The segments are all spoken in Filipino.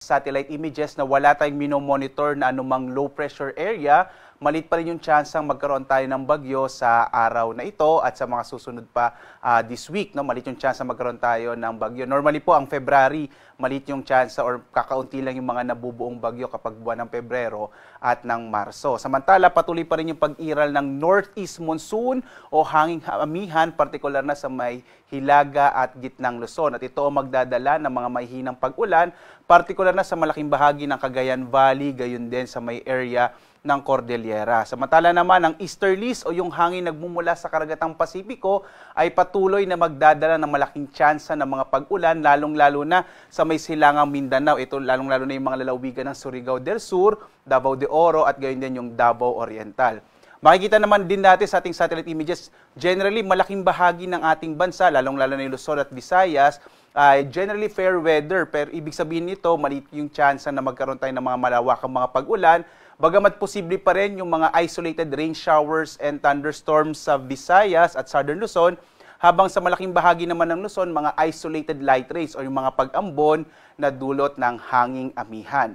satellite images na wala tayong minomonitor na anumang low pressure area, malit pa rin yung tsansang magkaroon tayo ng bagyo sa araw na ito at sa mga susunod pa this week. No? Malit yung tsansa magkaroon tayo ng bagyo. Normally po, ang February, malit yung tsansa or kakaunti lang yung mga nabubuong bagyo kapag buwan ng Pebrero at ng Marso. Samantala, patuloy pa rin yung pag-iral ng northeast monsoon o hanging amihan, partikular na sa may Hilaga at gitnang Luzon. At ito ang magdadala ng mga mahihinang pag-ulan, partikular na sa malaking bahagi ng Cagayan Valley, gayon din sa may area ng Cordillera. Samantala naman, ang easterlies o yung hangin nagmumula sa karagatang Pasipiko ay patuloy na magdadala ng malaking tsansa ng mga pag-ulan, lalong-lalo na sa may silangang Mindanao. Ito lalong-lalo na yung mga lalawigan ng Surigao del Sur, Davao de Oro at gayon din yung Davao Oriental. Makikita naman din natin sa ating satellite images, generally malaking bahagi ng ating bansa, lalong-lalo na yung Luzon at Visayas, generally fair weather. Pero ibig sabihin nito, maliit yung tsansa na magkaroon tayo ng mga malawakang mga pag-ulan. Bagamat posible pa rin yung mga isolated rain showers and thunderstorms sa Visayas at Southern Luzon, habang sa malaking bahagi naman ng Luzon, mga isolated light rains o yung mga pag-ambon na dulot ng hanging amihan.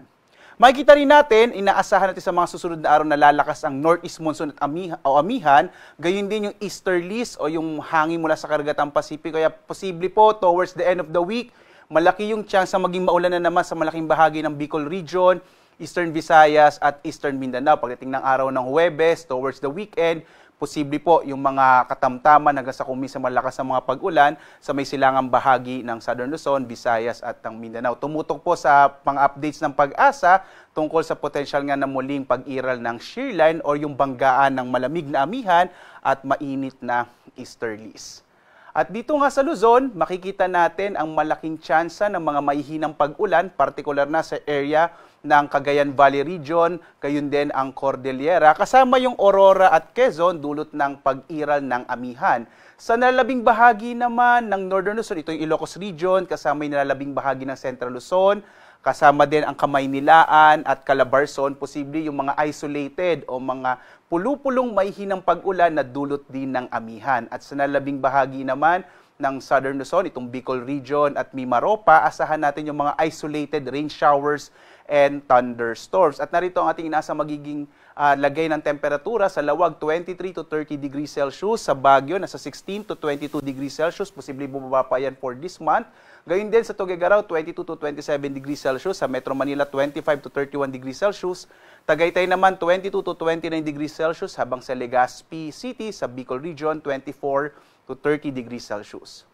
Makikita rin natin, inaasahan natin sa mga susunod na araw na lalakas ang northeast monsoon at amihan, gayon din yung easterlies o yung hangin mula sa karagatang Pasipiko. Kaya posible po towards the end of the week, malaki yung chance na maging maulan na naman sa malaking bahagi ng Bicol region, Eastern Visayas at Eastern Mindanao. Pagdating ng araw ng Huwebes, towards the weekend, posible po yung mga katamtaman hanggang sa kumisa malakas ng mga pag-ulan sa may silangang bahagi ng Southern Luzon, Visayas at ng Mindanao. Tumutok po sa mga updates ng Pag-asa tungkol sa potensyal nga na muling pag-iral ng shearline o yung banggaan ng malamig na amihan at mainit na easterlies. At dito nga sa Luzon, makikita natin ang malaking tsansa ng mga maihinang pag-ulan, partikular na sa area ng Cagayan Valley Region, gayon din ang Cordillera, kasama yung Aurora at Quezon, dulot ng pag-iral ng amihan. Sa nalalabing bahagi naman ng Northern Luzon, ito yung Ilocos Region, kasama yung nalalabing bahagi ng Central Luzon, kasama din ang Kamaynilaan at Calabarzon, posible yung mga isolated o mga pulupulong maihinang pag-ulan na dulot din ng amihan. At sa nalalabing bahagi naman ng Southern Luzon, itong Bicol Region at Mimaropa, asahan natin yung mga isolated rain showers and thunderstorms. At narito ang ating inaasa magiging lagay ng temperatura sa Lawag 23 to 30 degrees Celsius, sa Baguio nasa 16 to 22 degrees Celsius, posibleng bumaba pa yan for this month. Gayun din sa Tuguegarao 22 to 27 degrees Celsius, sa Metro Manila 25 to 31 degrees Celsius, Tagaytay naman 22 to 29 degrees Celsius, habang sa Legazpi City sa Bicol Region 24 to 30 degrees Celsius.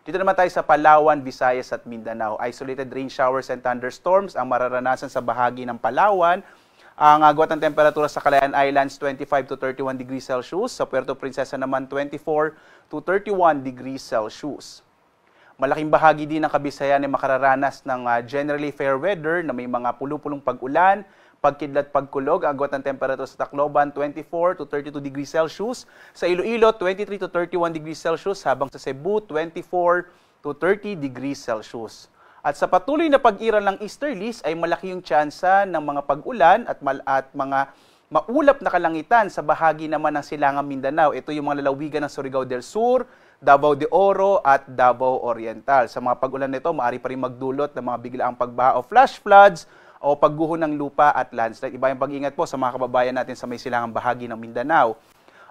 Dito naman tayo sa Palawan, Visayas at Mindanao. Isolated rain showers and thunderstorms ang mararanasan sa bahagi ng Palawan. Ang agwat ng temperatura sa Calayan Islands 25 to 31 degrees Celsius. Sa Puerto Princesa naman 24 to 31 degrees Celsius. Malaking bahagi din ng Kabisayan ay makararanas ng generally fair weather na may mga pulupulong pag-ulan, pagkidlat, pagkulog. Ang agwat ng temperatura sa Tacloban 24 to 32 degrees Celsius. Sa Iloilo 23 to 31 degrees Celsius, habang sa Cebu 24 to 30 degrees Celsius. At sa patuloy na pag-iral ng easterlies ay malaki yung tsansa ng mga pag-ulan at mga maulap na kalangitan sa bahagi naman ng silangang Mindanao. Ito yung mga lalawigan ng Surigao del Sur, Davao de Oro at Davao Oriental. Sa mga pag-ulan nito, maaari pa rin magdulot ng mga biglaang pagbaha o flash floods o pagguho ng lupa at landslide. Iba yung pag-ingat po sa mga kababayan natin sa may silangang bahagi ng Mindanao.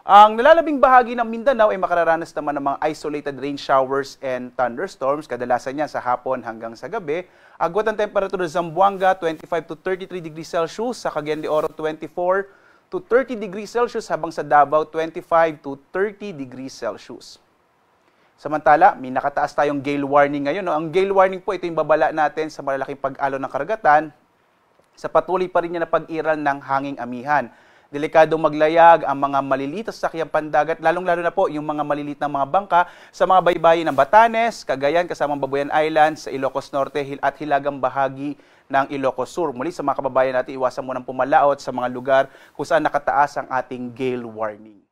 Ang nalalabing bahagi ng Mindanao ay makararanas naman ng mga isolated rain showers and thunderstorms, kadalasan yan sa hapon hanggang sa gabi. Agwat ng temperatura sa Zamboanga 25 to 33 degrees Celsius, sa Cagayan de Oro 24 to 30 degrees Celsius, habang sa Davao 25 to 30 degrees Celsius. Samantala, may nakataas tayong gale warning ngayon. Ang gale warning po, ito yung babala natin sa malalaking pag-alon ng karagatan sa patuloy pa rin niya na pag-iral ng hanging amihan. Delikadong maglayag ang mga maliliit na sasakyang pandagat, lalong-lalo na po yung mga maliliit na mga bangka sa mga baybayin ng Batanes, Cagayan, kasamang Babuyan Islands, sa Ilocos Norte at hilagang bahagi ng Ilocos Sur. Muli sa mga kababayan natin, iwasan mo ng pumalaot sa mga lugar kung saan nakataas ang ating gale warning.